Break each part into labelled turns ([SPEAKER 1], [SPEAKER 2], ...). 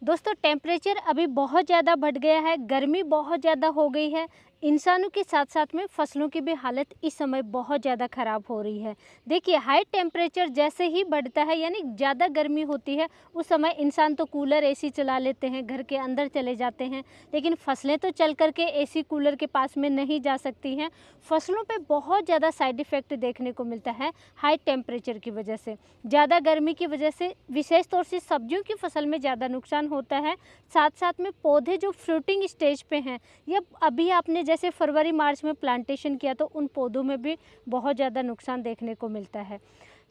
[SPEAKER 1] दोस्तों टेम्परेचर अभी बहुत ज़्यादा बढ़ गया है, गर्मी बहुत ज़्यादा हो गई है। इंसानों के साथ साथ में फसलों की भी हालत इस समय बहुत ज़्यादा ख़राब हो रही है। देखिए हाई टेम्परेचर जैसे ही बढ़ता है यानी ज़्यादा गर्मी होती है, उस समय इंसान तो कूलर एसी चला लेते हैं, घर के अंदर चले जाते हैं, लेकिन फसलें तो चल कर के एसी कूलर के पास में नहीं जा सकती हैं। फसलों पे बहुत ज़्यादा साइड इफ़ेक्ट देखने को मिलता है हाई टेम्परेचर की वजह से। ज़्यादा गर्मी की वजह से विशेष तौर से सब्जियों की फसल में ज़्यादा नुकसान होता है। साथ साथ में पौधे जो फ्रूटिंग स्टेज पे हैं या अभी आपने जैसे फरवरी मार्च में प्लांटेशन किया तो उन पौधों में भी बहुत ज़्यादा नुकसान देखने को मिलता है।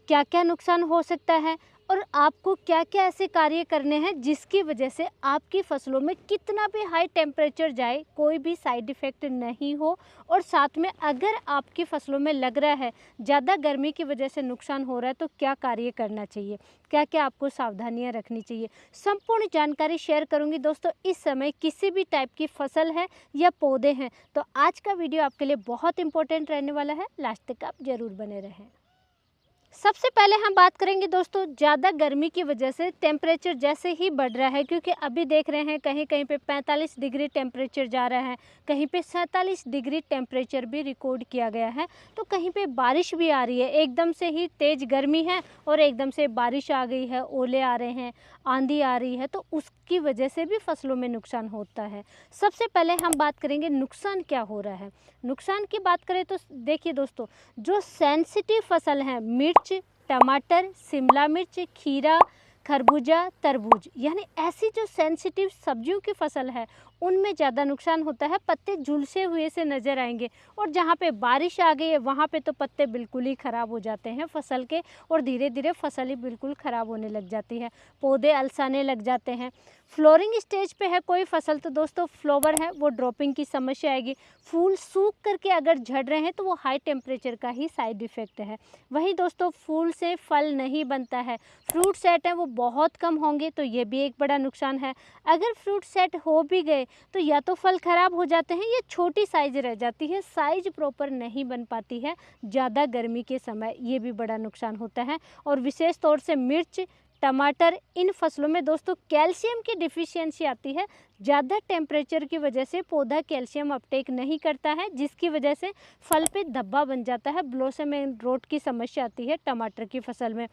[SPEAKER 1] क्या क्या नुकसान हो सकता है और आपको क्या क्या ऐसे कार्य करने हैं जिसकी वजह से आपकी फसलों में कितना भी हाई टेम्परेचर जाए कोई भी साइड इफ़ेक्ट नहीं हो, और साथ में अगर आपकी फसलों में लग रहा है ज़्यादा गर्मी की वजह से नुकसान हो रहा है तो क्या कार्य करना चाहिए, क्या क्या आपको सावधानियां रखनी चाहिए, संपूर्ण जानकारी शेयर करूंगी दोस्तों। इस समय किसी भी टाइप की फसल है या पौधे हैं तो आज का वीडियो आपके लिए बहुत इंपॉर्टेंट रहने वाला है, लास्ट तक आप ज़रूर बने रहें। सबसे पहले हम बात करेंगे दोस्तों ज़्यादा गर्मी की वजह से टेम्परेचर जैसे ही बढ़ रहा है, क्योंकि अभी देख रहे हैं कहीं कहीं पे 45 डिग्री टेम्परेचर जा रहा है, कहीं पे 47 डिग्री टेम्परेचर भी रिकॉर्ड किया गया है, तो कहीं पे बारिश भी आ रही है। एकदम से ही तेज़ गर्मी है और एकदम से बारिश आ गई है, ओले आ रहे हैं, आंधी आ रही है, तो उसकी वजह से भी फसलों में नुकसान होता है। सबसे पहले हम बात करेंगे नुकसान क्या हो रहा है। नुकसान की बात करें तो देखिए दोस्तों, जो सेंसिटिव फसल हैं मिर्च, टमाटर, शिमला मिर्च, खीरा, खरबूजा, तरबूज, यानी ऐसी जो सेंसिटिव सब्जियों की फसल है उनमें ज़्यादा नुकसान होता है। पत्ते झुलसे हुए से नज़र आएंगे और जहाँ पे बारिश आ गई है वहाँ पे तो पत्ते बिल्कुल ही ख़राब हो जाते हैं फसल के, और धीरे धीरे फसल ही बिल्कुल ख़राब होने लग जाती है, पौधे अलसाने लग जाते हैं। फ्लोरिंग स्टेज पे है कोई फसल तो दोस्तों फ्लावर है वो ड्रॉपिंग की समस्या आएगी। फूल सूख करके अगर झड़ रहे हैं तो वो हाई टेम्परेचर का ही साइड इफ़ेक्ट है। वहीं दोस्तों फूल से फल नहीं बनता है, फ्रूट सेट है वो बहुत कम होंगे तो ये भी एक बड़ा नुकसान है। अगर फ्रूट सेट हो भी गए तो या तो फल ख़राब हो जाते हैं या छोटी साइज़ रह जाती है, साइज़ प्रॉपर नहीं बन पाती है ज़्यादा गर्मी के समय, ये भी बड़ा नुकसान होता है। और विशेष तौर से मिर्च, टमाटर, इन फसलों में दोस्तों कैल्शियम की डिफिशियंसी आती है। ज़्यादा टेम्परेचर की वजह से पौधा कैल्शियम अपटेक नहीं करता है, जिसकी वजह से फल पे धब्बा बन जाता है, ब्लॉसम एंड रोट की समस्या आती है टमाटर की फसल में।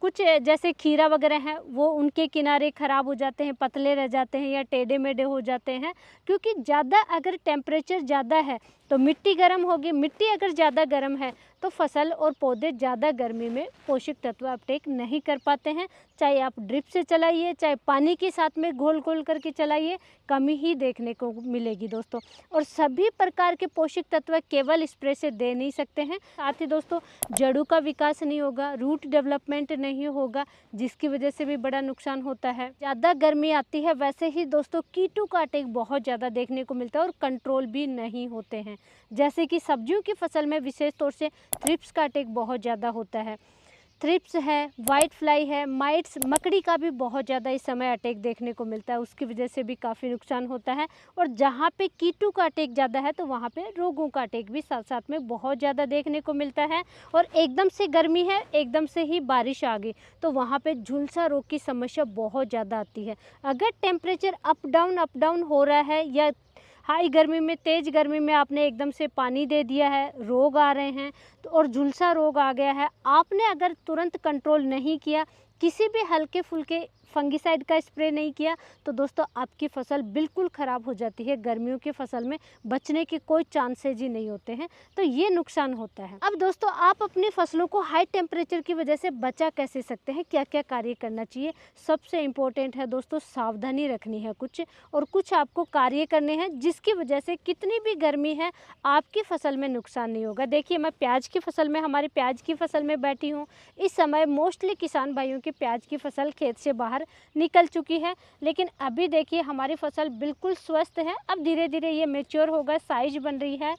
[SPEAKER 1] कुछ जैसे खीरा वगैरह हैं वो उनके किनारे ख़राब हो जाते हैं, पतले रह जाते हैं या टेढ़े मेढ़े हो जाते हैं, क्योंकि ज़्यादा अगर टेम्परेचर ज़्यादा है तो मिट्टी गर्म होगी, मिट्टी अगर ज़्यादा गर्म है तो फसल और पौधे ज़्यादा गर्मी में पोषक तत्व अपटेक नहीं कर पाते हैं। चाहे आप ड्रिप से चलाइए, चाहे पानी के साथ में घोल घोल करके चलाइए, कमी ही देखने को मिलेगी दोस्तों। और सभी प्रकार के पोषक तत्व केवल स्प्रे से दे नहीं सकते हैं, साथ ही दोस्तों जड़ों का विकास नहीं होगा, रूट डेवलपमेंट नहीं होगा, जिसकी वजह से भी बड़ा नुकसान होता है। ज़्यादा गर्मी आती है वैसे ही दोस्तों कीटों का अटैक बहुत ज़्यादा देखने को मिलता है और कंट्रोल भी नहीं होते हैं। जैसे कि सब्जियों की फसल में विशेष तौर से थ्रिप्स का अटैक बहुत ज़्यादा होता है। थ्रिप्स है, वाइट फ्लाई है, माइट्स, मकड़ी का भी बहुत ज़्यादा इस समय अटैक देखने को मिलता है, उसकी वजह से भी काफ़ी नुकसान होता है। और जहाँ पे कीटों का अटैक ज़्यादा है तो वहाँ पे रोगों का अटैक भी साथ साथ में बहुत ज़्यादा देखने को मिलता है। और एकदम से गर्मी है, एकदम से ही बारिश आ गई तो वहाँ पे झुलसा रोग की समस्या बहुत ज़्यादा आती है। अगर टेम्परेचर अप डाउन हो रहा है या हाई गर्मी में, तेज़ गर्मी में आपने एकदम से पानी दे दिया है, रोग आ रहे हैं तो और झुलसा रोग आ गया है, आपने अगर तुरंत कंट्रोल नहीं किया, किसी भी हल्के फुल्के फंगिसाइड का स्प्रे नहीं किया तो दोस्तों आपकी फसल बिल्कुल ख़राब हो जाती है। गर्मियों की फसल में बचने के कोई चांसेज ही नहीं होते हैं, तो ये नुकसान होता है। अब दोस्तों आप अपनी फसलों को हाई टेम्परेचर की वजह से बचा कैसे सकते हैं, क्या क्या कार्य करना चाहिए। सबसे इम्पोर्टेंट है दोस्तों सावधानी रखनी है कुछ, और कुछ आपको कार्य करने हैं जिसकी वजह से कितनी भी गर्मी है आपकी फसल में नुकसान नहीं होगा। देखिए मैं प्याज की फसल में, हमारी प्याज की फसल में बैठी हूँ। इस समय मोस्टली किसान भाइयों की प्याज की फसल खेत से बाहर निकल चुकी है, लेकिन अभी देखिए हमारी फसल बिल्कुल स्वस्थ है। अब धीरे धीरे ये मैच्योर होगा, साइज बन रही है।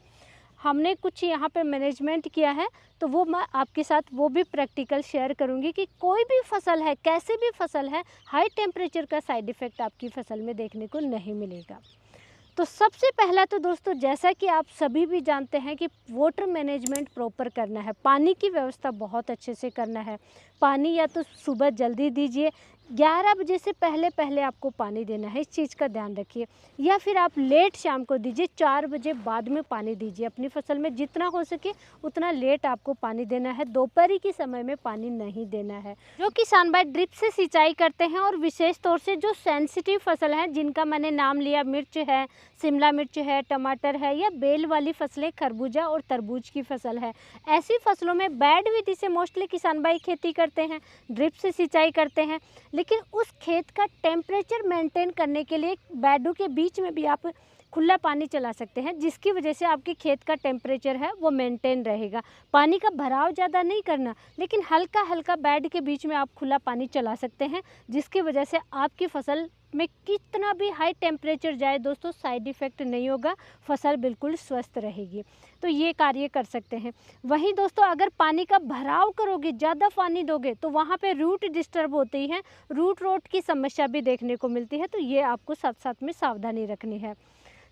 [SPEAKER 1] हमने कुछ यहाँ पे मैनेजमेंट किया है तो वो मैं आपके साथ वो भी प्रैक्टिकल शेयर करूँगी कि कोई भी फसल है, कैसे भी फसल है, हाई टेम्परेचर का साइड इफ़ेक्ट आपकी फसल में देखने को नहीं मिलेगा। तो सबसे पहला तो दोस्तों जैसा कि आप सभी भी जानते हैं कि वाटर मैनेजमेंट प्रॉपर करना है, पानी की व्यवस्था बहुत अच्छे से करना है। पानी या तो सुबह जल्दी दीजिए 11 बजे से पहले पहले आपको पानी देना है, इस चीज़ का ध्यान रखिए। या फिर आप लेट शाम को दीजिए, 4 बजे बाद में पानी दीजिए। अपनी फसल में जितना हो सके उतना लेट आपको पानी देना है, दोपहर के समय में पानी नहीं देना है। जो किसान भाई ड्रिप से सिंचाई करते हैं और विशेष तौर से जो सेंसिटिव फसल हैं जिनका मैंने नाम लिया, मिर्च है, शिमला मिर्च है, टमाटर है, या बेल वाली फसलें खरबूजा और तरबूज की फसल है, ऐसी फसलों में बैड विधि से मोस्टली किसान भाई खेती करते हैं, ड्रिप से सिंचाई करते हैं। लेकिन उस खेत का टेम्परेचर मेंटेन करने के लिए बैडों के बीच में भी आप खुला पानी चला सकते हैं, जिसकी वजह से आपके खेत का टेम्परेचर है वो मेंटेन रहेगा। पानी का भराव ज़्यादा नहीं करना, लेकिन हल्का हल्का बेड के बीच में आप खुला पानी चला सकते हैं, जिसकी वजह से आपकी फसल में कितना भी हाई टेम्परेचर जाए दोस्तों, साइड इफ़ेक्ट नहीं होगा, फसल बिल्कुल स्वस्थ रहेगी। तो ये कार्य कर सकते हैं। वहीं दोस्तों अगर पानी का भराव करोगे, ज़्यादा पानी दोगे, तो वहाँ पे रूट डिस्टर्ब होती है, रूट रोट की समस्या भी देखने को मिलती है। तो ये आपको साथ साथ में सावधानी रखनी है।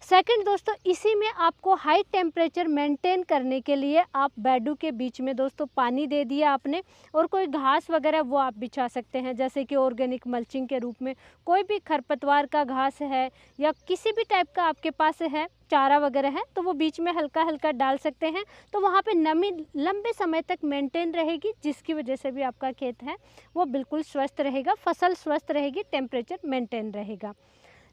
[SPEAKER 1] सेकंड दोस्तों, इसी में आपको हाई टेम्परेचर मेंटेन करने के लिए आप बेडों के बीच में दोस्तों पानी दे दिया आपने, और कोई घास वगैरह वो आप बिछा सकते हैं, जैसे कि ऑर्गेनिक मल्चिंग के रूप में कोई भी खरपतवार का घास है या किसी भी टाइप का आपके पास है चारा वगैरह है, तो वो बीच में हल्का हल्का डाल सकते हैं। तो वहाँ पे नमी लंबे समय तक मेंटेन रहेगी, जिसकी वजह से भी आपका खेत है वो बिल्कुल स्वस्थ रहेगा, फसल स्वस्थ रहेगी, टेम्परेचर मेंटेन रहेगा।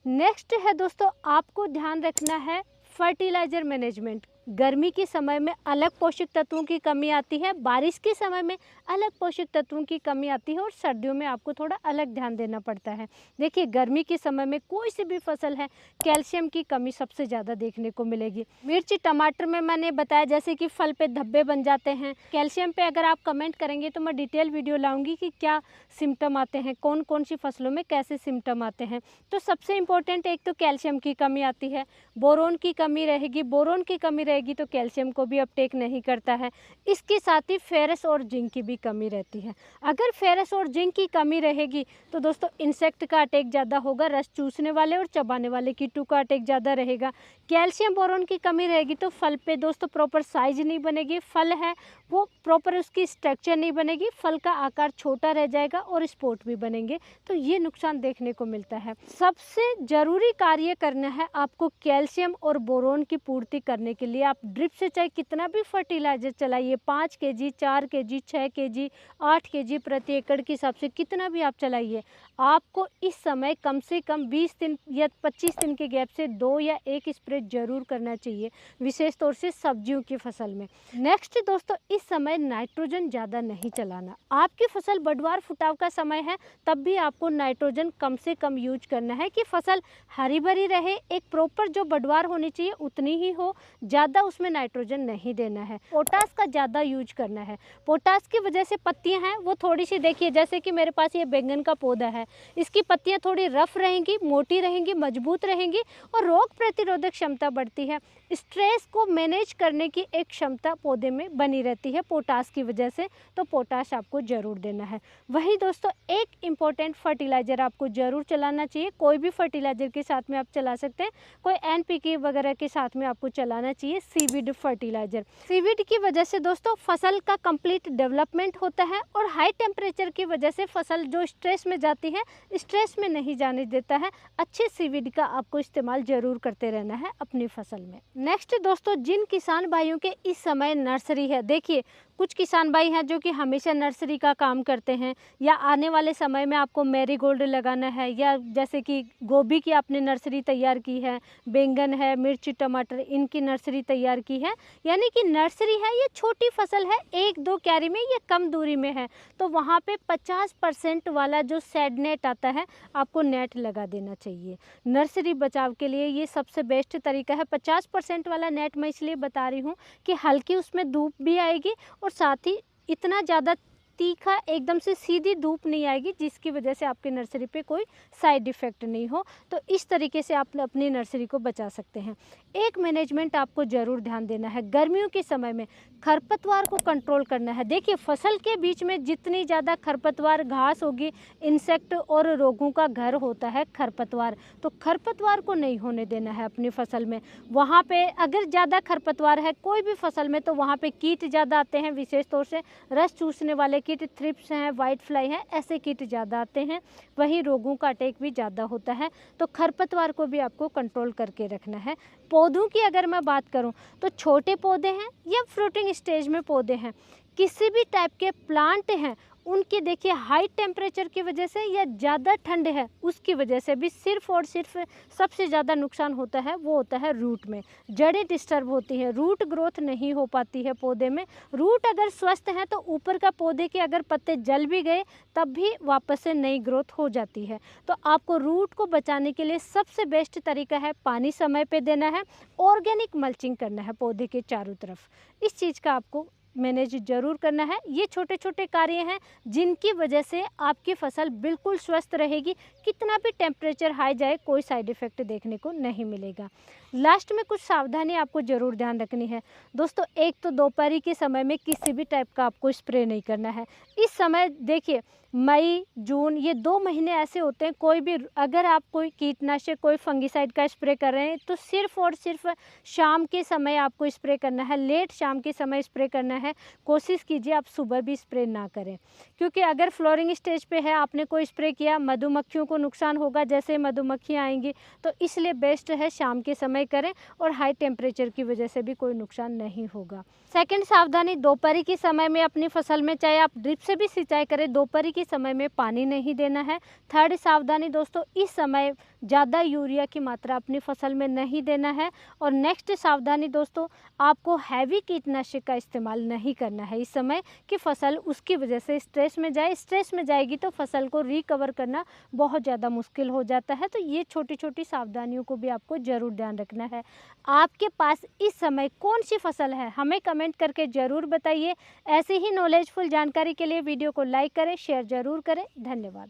[SPEAKER 1] नेक्स्ट है दोस्तों, आपको ध्यान रखना है फर्टिलाइज़र मैनेजमेंट। गर्मी के समय में अलग पोषक तत्वों की कमी आती है, बारिश के समय में अलग पोषक तत्वों की कमी आती है, और सर्दियों में आपको थोड़ा अलग ध्यान देना पड़ता है। देखिए गर्मी के समय में कोई सी भी फसल है, कैल्शियम की कमी सबसे ज़्यादा देखने को मिलेगी। मिर्ची टमाटर में मैंने बताया जैसे कि फल पे धब्बे बन जाते हैं, कैल्शियम पे अगर आप कमेंट करेंगे तो मैं डिटेल वीडियो लाऊंगी कि क्या सिम्टम आते हैं, कौन कौन सी फसलों में कैसे सिम्टम आते हैं। तो सबसे इम्पोर्टेंट एक तो कैल्शियम की कमी आती है, बोरोन की कमी रहेगी, बोरोन की कमी रहेगी तो कैल्शियम को भी अपटेक नहीं करता है। इसके साथ ही फेरस और जिंक की भी कमी रहती है। अगर फेरस और जिंक की कमी रहेगी तो दोस्तों इंसेक्ट का अटैक ज़्यादा होगा, रस चूसने वाले और चबाने वाले कीटों का अटैक ज़्यादा रहेगा। कैल्शियम बोरोन की कमी रहेगी तो फल पे दोस्तों प्रॉपर साइज नहीं बनेगी, फल है वो प्रॉपर उसकी स्ट्रक्चर नहीं बनेगी, फल का आकार छोटा रह जाएगा और स्पॉट भी बनेंगे। तो ये नुकसान देखने को मिलता है। सबसे ज़रूरी कार्य करना है आपको कैल्शियम और बोरोन की पूर्ति करने के लिए। आप ड्रिप से चाहे कितना भी फर्टिलाइजर चलाइए, 5 kg, 4 kg, 6 kg, 8 kg प्रति एकड़ के हिसाब से कितना भी आप चलाइए, आपको इस समय कम से कम 20 दिन या 25 दिन के गैप से 2 या 1 स्प्रे जरूर करना चाहिए, विशेष तौर से सब्जियों की फसल में। नेक्स्ट दोस्तों, इस समय नाइट्रोजन ज़्यादा नहीं चलाना। आपकी फसल बढ़वार फुटाव का समय है, तब भी आपको नाइट्रोजन कम से कम यूज करना है कि फसल हरी भरी रहे। एक प्रॉपर जो बढ़वार होनी चाहिए उतनी ही हो, ज़्यादा उसमें नाइट्रोजन नहीं देना है। पोटास का ज़्यादा यूज करना है। पोटास की वजह से पत्तियां हैं वो थोड़ी सी, देखिए जैसे कि मेरे पास ये बैंगन का पौधा है, इसकी पत्तियां थोड़ी रफ रहेंगी, मोटी रहेंगी, मजबूत रहेंगी और रोग प्रतिरोधक क्षमता बढ़ती है। स्ट्रेस को मैनेज करने की एक क्षमता पौधे में बनी रहती है पोटास की वजह से, तो पोटास आपको ज़रूर देना है। वही दोस्तों एक इम्पॉर्टेंट फर्टिलाइज़र आपको ज़रूर चलाना चाहिए। कोई भी फर्टिलाइज़र के साथ में आप चला सकते हैं, कोई NPK वगैरह के साथ में आपको चलाना चाहिए सीवीड फर्टिलाइज़र। सीवीड की वजह से दोस्तों फसल का कंप्लीट डेवलपमेंट होता है, और हाई टेम्परेचर की वजह से फसल जो स्ट्रेस में जाती है, स्ट्रेस में नहीं जाने देता है। अच्छे सीवीड का आपको इस्तेमाल ज़रूर करते रहना है अपनी फसल में। नेक्स्ट दोस्तों, जिन किसान भाइयों के इस समय नर्सरी है, देखिए कुछ किसान भाई हैं जो कि हमेशा नर्सरी का काम करते हैं, या आने वाले समय में आपको मैरीगोल्ड लगाना है, या जैसे कि गोभी की आपने नर्सरी तैयार की है, बैंगन है, मिर्ची टमाटर इनकी नर्सरी तैयार की है, यानी कि नर्सरी है ये छोटी फसल है, 1-2 क्यारी में या कम दूरी में है, तो वहाँ पे 50% वाला जो शेड नेट आता है आपको नेट लगा देना चाहिए। नर्सरी बचाव के लिए ये सबसे बेस्ट तरीका है। 50% वाला नेट मैं इसलिए बता रही हूँ कि हल्की उसमें धूप भी आएगी और साथ ही इतना ज़्यादा तीखा एकदम से सीधी धूप नहीं आएगी, जिसकी वजह से आपकी नर्सरी पे कोई साइड इफ़ेक्ट नहीं हो। तो इस तरीके से आप अपनी नर्सरी को बचा सकते हैं। एक मैनेजमेंट आपको ज़रूर ध्यान देना है, गर्मियों के समय में खरपतवार को कंट्रोल करना है। देखिए फसल के बीच में जितनी ज़्यादा खरपतवार घास होगी, इंसेक्ट और रोगों का घर होता है खरपतवार, तो खरपतवार को नहीं होने देना है अपनी फसल में। वहाँ पे अगर ज़्यादा खरपतवार है कोई भी फसल में, तो वहाँ पे कीट ज़्यादा आते हैं, विशेष तौर से रस चूसने वाले कीट थ्रिप्स हैं, वाइट फ्लाई हैं, ऐसे कीट ज़्यादा आते हैं, वहीं रोगों का अटैक भी ज़्यादा होता है। तो खरपतवार को भी आपको कंट्रोल करके रखना है। पौधों की अगर मैं बात करूं तो छोटे पौधे हैं या फ्रूटिंग स्टेज में पौधे हैं, किसी भी टाइप के प्लांट हैं, उनके देखिए हाई टेम्परेचर की वजह से या ज़्यादा ठंड है उसकी वजह से भी सिर्फ और सिर्फ सबसे ज़्यादा नुकसान होता है, वो होता है रूट में। जड़ें डिस्टर्ब होती हैं, रूट ग्रोथ नहीं हो पाती है पौधे में। रूट अगर स्वस्थ हैं तो ऊपर का पौधे के अगर पत्ते जल भी गए तब भी वापस से नई ग्रोथ हो जाती है। तो आपको रूट को बचाने के लिए सबसे बेस्ट तरीका है पानी समय पे देना है, ऑर्गेनिक मल्चिंग करना है पौधे के चारों तरफ। इस चीज़ का आपको मैनेज जरूर करना है। ये छोटे छोटे कार्य हैं जिनकी वजह से आपकी फसल बिल्कुल स्वस्थ रहेगी, कितना भी टेम्परेचर हाई जाए कोई साइड इफ़ेक्ट देखने को नहीं मिलेगा। लास्ट में कुछ सावधानी आपको ज़रूर ध्यान रखनी है दोस्तों। एक तो दोपहर के समय में किसी भी टाइप का आपको स्प्रे नहीं करना है। इस समय देखिए मई जून ये 2 महीने ऐसे होते हैं, कोई भी अगर आप कोई कीटनाशक कोई फंगिसाइड का स्प्रे कर रहे हैं तो सिर्फ और सिर्फ शाम के समय आपको स्प्रे करना है, लेट शाम के समय स्प्रे करना है। कोशिश कीजिए आप सुबह भी स्प्रे ना करें, क्योंकि अगर फ्लोरिंग स्टेज पे है आपने कोई स्प्रे किया मधुमक्खियों को नुकसान होगा, जैसे मधुमक्खियाँ आएंगी। तो इसलिए बेस्ट है शाम के समय करें और हाई टेम्परेचर की वजह से भी कोई नुकसान नहीं होगा। सेकंड सावधानी, दोपहर के समय में अपनी फसल में चाहे आप ड्रिप से भी सिंचाई करें, दोपहर के समय में पानी नहीं देना है। थर्ड सावधानी दोस्तों, इस समय ज़्यादा यूरिया की मात्रा अपनी फसल में नहीं देना है। और नेक्स्ट सावधानी दोस्तों, आपको हैवी कीटनाशक का इस्तेमाल नहीं करना है इस समय कि फसल उसकी वजह से स्ट्रेस में जाए। स्ट्रेस में जाएगी तो फसल को रिकवर करना बहुत ज़्यादा मुश्किल हो जाता है। तो ये छोटी छोटी सावधानियों को भी आपको ज़रूर ध्यान रखना है। आपके पास इस समय कौन सी फसल है हमें कमेंट करके ज़रूर बताइए। ऐसी ही नॉलेजफुल जानकारी के लिए वीडियो को लाइक करें, शेयर ज़रूर करें। धन्यवाद।